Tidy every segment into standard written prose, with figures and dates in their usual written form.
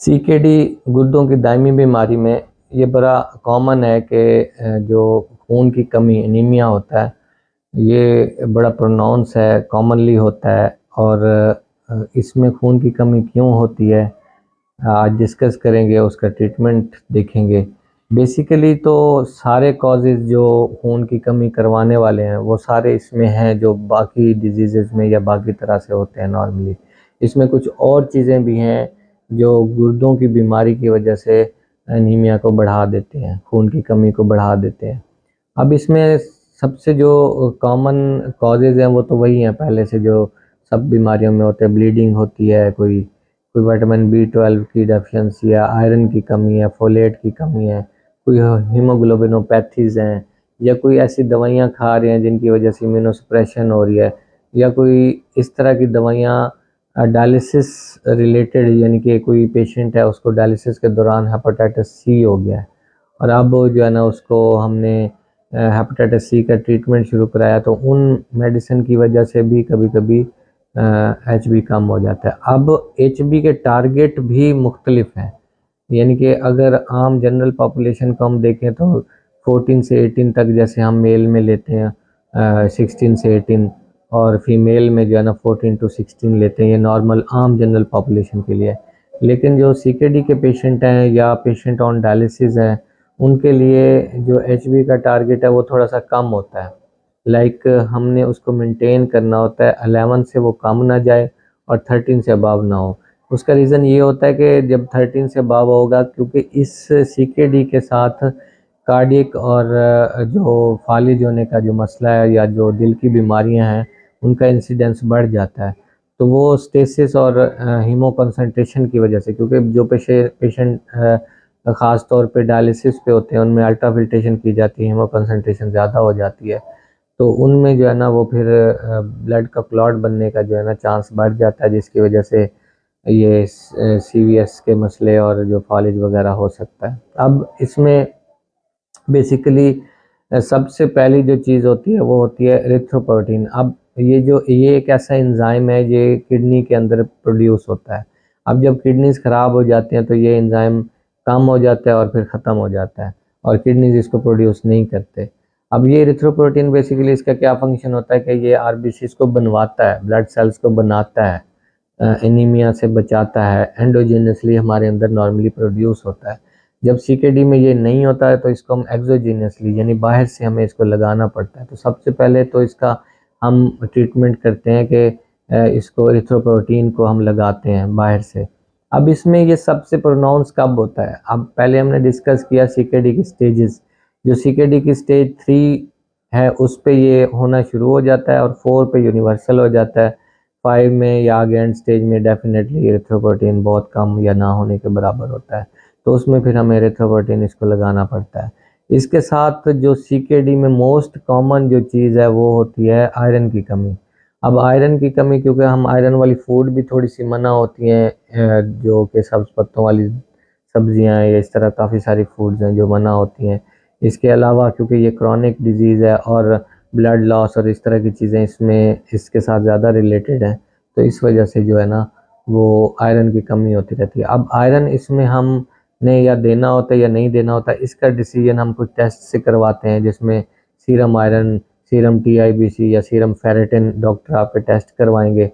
CKD गुर्दों की दायमी बीमारी में ये बड़ा कॉमन है कि जो खून की कमी एनीमिया होता है, ये बड़ा प्रोनाउंस है, कॉमनली होता है। और इसमें खून की कमी क्यों होती है आज डिस्कस करेंगे, उसका ट्रीटमेंट देखेंगे। बेसिकली तो सारे कॉजेज़ जो खून की कमी करवाने वाले हैं वो सारे इसमें हैं, जो बाकी डिजीज़ में या बाकी तरह से होते हैं नॉर्मली। इसमें कुछ और चीज़ें भी हैं जो गुर्दों की बीमारी की वजह से एनीमिया को बढ़ा देते हैं, खून की कमी को बढ़ा देते हैं। अब इसमें सबसे जो कॉमन कॉजेज़ हैं वो तो वही हैं पहले से जो सब बीमारियों में होते हैं। ब्लीडिंग होती है, कोई विटामिन B12 की डेफिशिएंसी है, आयरन की कमी है, फोलेट की कमी है, कोई हीमोग्लोबिनोपैथीज़ हैं, या कोई ऐसी दवाइयाँ खा रहे हैं जिनकी वजह से इम्यूनोसप्रेशन हो रही है, या कोई इस तरह की दवाइयाँ डायलिसिस रिलेटेड, यानी कि कोई पेशेंट है उसको डायलिसिस के दौरान हेपेटाइटिस सी हो गया है और अब जो है ना उसको हमने हेपेटाइटिस सी का ट्रीटमेंट शुरू कराया, तो उन मेडिसिन की वजह से भी कभी कभी HB कम हो जाता है। अब HB के टारगेट भी मुख्तलिफ हैं, यानी कि अगर आम जनरल पॉपुलेशन को हम देखें तो 14 से 18 तक जैसे हम मेल में लेते हैं 16 से 18, और फीमेल में जो है ना 14 to 16 लेते हैं, ये नॉर्मल आम जनरल पॉपुलेशन के लिए। लेकिन जो CKD के पेशेंट हैं या पेशेंट ऑन डायलिसिस हैं, उनके लिए जो HB का टारगेट है वो थोड़ा सा कम होता है। लाइक हमने उसको मेंटेन करना होता है, 11 से वो कम ना जाए और 13 से अबव ना हो। उसका रीज़न ये होता है कि जब 13 से अबव होगा, क्योंकि इस CKD के साथ कार्डियक और जो फालिज होने का जो मसला है या जो दिल की बीमारियां हैं उनका इंसिडेंस बढ़ जाता है। तो वो स्टेसिस और हीमो कंसंट्रेशन की वजह से, क्योंकि जो पेशेंट ख़ास तौर पे डायलिसिस पे होते हैं उनमें अल्ट्रा फिल्ट्रेशन की जाती है, हीमो कंसंट्रेशन ज़्यादा हो जाती है, तो उनमें जो है ना वो फिर ब्लड का क्लॉट बनने का जो है ना चांस बढ़ जाता है, जिसकी वजह से ये CVS के मसले और जो फॉलिज वगैरह हो सकता है। अब इसमें बेसिकली सबसे पहली जो चीज़ होती है वो होती है एरिथ्रोपोइटिन। अब ये एक ऐसा एंजाइम है ये किडनी के अंदर प्रोड्यूस होता है। अब जब किडनीज ख़राब हो जाते हैं तो ये एंजाइम कम हो जाता है और फिर ख़त्म हो जाता है और किडनीज इसको प्रोड्यूस नहीं करते। अब ये एरिथ्रोपोइटिन बेसिकली इसका क्या फंक्शन होता है कि ये RBCs को बनवाता है, ब्लड सेल्स को बनाता है, एनीमिया से बचाता है, एंडोजेनियसली हमारे अंदर नॉर्मली प्रोड्यूस होता है। जब CKD में ये नहीं होता है तो इसको हम एक्सोजीनियसली यानी बाहर से हमें इसको लगाना पड़ता है। तो सबसे पहले तो इसका हम ट्रीटमेंट करते हैं कि इसको एरिथ्रोपोइटिन को हम लगाते हैं बाहर से। अब इसमें ये सबसे प्रोनाउंस कब होता है? अब पहले हमने डिस्कस किया CKD की स्टेजेस। जो CKD की स्टेज 3 है उस पे ये होना शुरू हो जाता है और 4 पे यूनिवर्सल हो जाता है। 5 में या आगे एंड स्टेज में डेफिनेटली एरिथ्रोपोइटिन बहुत कम या ना होने के बराबर होता है, तो उसमें फिर हमें एरिथ्रोपोइटिन इसको लगाना पड़ता है। इसके साथ जो CKD में मोस्ट कॉमन जो चीज़ है वो होती है आयरन की कमी। अब आयरन की कमी, क्योंकि हम आयरन वाली फूड भी थोड़ी सी मना होती हैं, जो कि सब्ज़ पत्तों वाली सब्जियां या इस तरह काफ़ी सारी फूड्स हैं जो मना होती हैं। इसके अलावा क्योंकि ये क्रॉनिक डिजीज़ है और ब्लड लॉस और इस तरह की चीज़ें इसमें इसके साथ ज़्यादा रिलेटेड हैं, तो इस वजह से जो है ना वो आयरन की कमी होती रहती है। अब आयरन इसमें हमने या देना होता है या नहीं देना होता है, इसका डिसीजन हम कुछ टेस्ट से करवाते हैं, जिसमें सीरम आयरन, सीरम TIBC या सीरम फेरेटिन डॉक्टर आप पे टेस्ट करवाएंगे।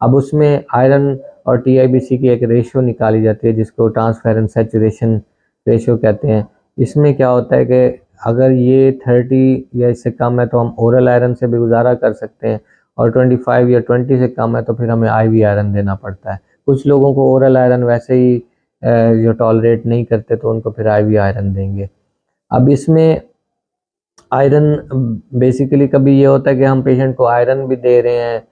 अब उसमें आयरन और TIBC की एक रेशियो निकाली जाती है जिसको ट्रांसफेरेंस सैचुरेशन रेशियो कहते हैं। इसमें क्या होता है कि अगर ये 30 या इससे कम है तो हम ओरल आयरन से भी गुजारा कर सकते हैं, और 25 या 20 से कम है तो फिर हमें IV आयरन देना पड़ता है। कुछ लोगों को ओरल आयरन वैसे ही जो टॉलरेट नहीं करते तो उनको फिर IV आयरन देंगे। अब इसमें आयरन बेसिकली कभी ये होता है कि हम पेशेंट को आयरन भी दे रहे हैं,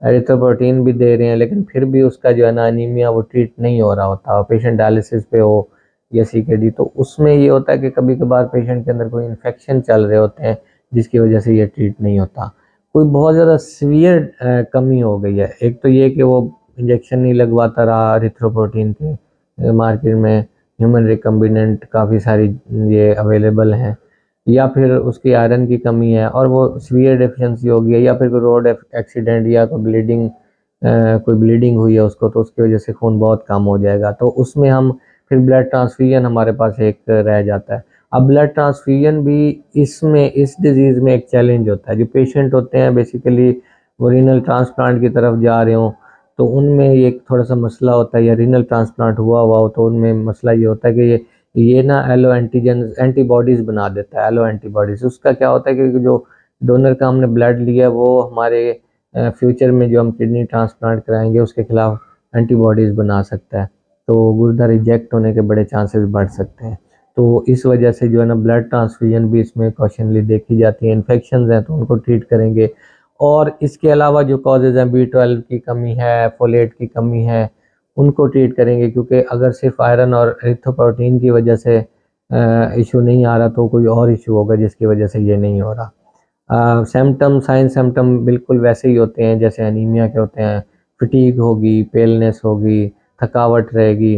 एरिथ्रोपोइटिन भी दे रहे हैं, लेकिन फिर भी उसका जो है ना अनीमिया वो ट्रीट नहीं हो रहा होता, और पेशेंट डायलिसिस पे हो या CKD, तो उसमें ये होता है कि कभी कभार पेशेंट के अंदर कोई इन्फेक्शन चल रहे होते हैं जिसकी वजह से ये ट्रीट नहीं होता। कोई बहुत ज़्यादा सीवियर कमी हो गई है, एक तो ये कि वो इंजेक्शन नहीं लगवाता रहा एरिथ्रोपोइटिन के, मार्केट में ह्यूमन रिकम्बिनेंट काफ़ी सारी ये अवेलेबल हैं, या फिर उसकी आयरन की कमी है और वो सीवियर डेफिशिएंसी हो गई है, या फिर कोई रोड एक्सीडेंट या कोई ब्लीडिंग कोई ब्लीडिंग हुई है उसको, तो उसकी वजह से खून बहुत कम हो जाएगा, तो उसमें हम फिर ब्लड ट्रांसफ्यूजन हमारे पास एक रह जाता है। अब ब्लड ट्रांसफ्यूजन भी इसमें, इस डिजीज़ में एक चैलेंज होता है। जो पेशेंट होते हैं बेसिकली वो रीनल ट्रांसप्लांट की तरफ जा रहे हों, तो उनमें ये थोड़ा सा मसला होता है, या रीनल ट्रांसप्लांट हुआ हो तो उनमें मसला ये होता है कि ये ना एलो एंटीजन एंटीबॉडीज़ बना देता है, एलो एंटीबॉडीज़। उसका क्या होता है कि जो डोनर का हमने ब्लड लिया वो हमारे फ्यूचर में जो हम किडनी ट्रांसप्लांट कराएंगे उसके खिलाफ एंटीबॉडीज़ बना सकता है, तो गुर्दा रिजेक्ट होने के बड़े चांसेस बढ़ सकते हैं। तो इस वजह से जो है ना ब्लड ट्रांसफ्यूजन भी इसमें कॉशनली देखी जाती है। इन्फेक्शंस हैं तो उनको ट्रीट करेंगे, और इसके अलावा जो कॉजेज़ हैं, B12 की कमी है, फोलेट की कमी है, उनको ट्रीट करेंगे, क्योंकि अगर सिर्फ आयरन और एरिथ्रोपोइटीन की वजह से इशू नहीं आ रहा तो कोई और इशू होगा जिसकी वजह से ये नहीं हो रहा। सिम्टम, साइन सिम्टम बिल्कुल वैसे ही होते हैं जैसे एनीमिया के होते हैं। फटीग होगी, पेलनेस होगी, थकावट रहेगी,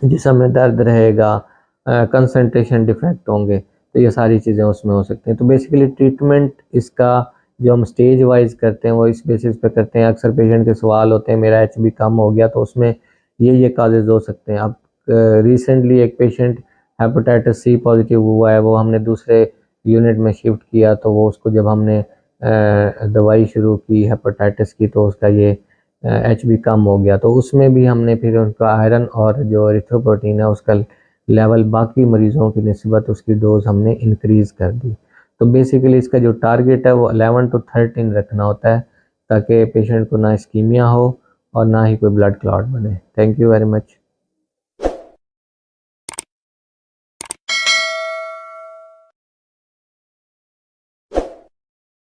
जिस्म में दर्द रहेगा, कंसंट्रेशन डिफेक्ट होंगे, तो ये सारी चीज़ें उसमें हो सकती हैं। तो बेसिकली ट्रीटमेंट इसका जो हम स्टेज वाइज करते हैं वो इस बेसिस पे करते हैं। अक्सर पेशेंट के सवाल होते हैं मेरा HB कम हो गया, तो उसमें ये काजेज़ हो सकते हैं। अब रिसेंटली एक पेशेंट हेपेटाइटिस C पॉजिटिव हुआ है, वो हमने दूसरे यूनिट में शिफ्ट किया, तो वो उसको जब हमने दवाई शुरू की हेपेटाइटिस की, तो उसका ये HB कम हो गया, तो उसमें भी हमने फिर उनका आयरन और जो एरिथ्रोपोइटीन है उसका लेवल बाकी मरीज़ों की निस्बत उसकी डोज हमने इंक्रीज़ कर दी। तो बेसिकली इसका जो टारगेट है वो 11 to 13 रखना होता है, ताकि पेशेंट को ना इस्कीमिया हो और ना ही कोई ब्लड क्लॉट बने। Thank you very much.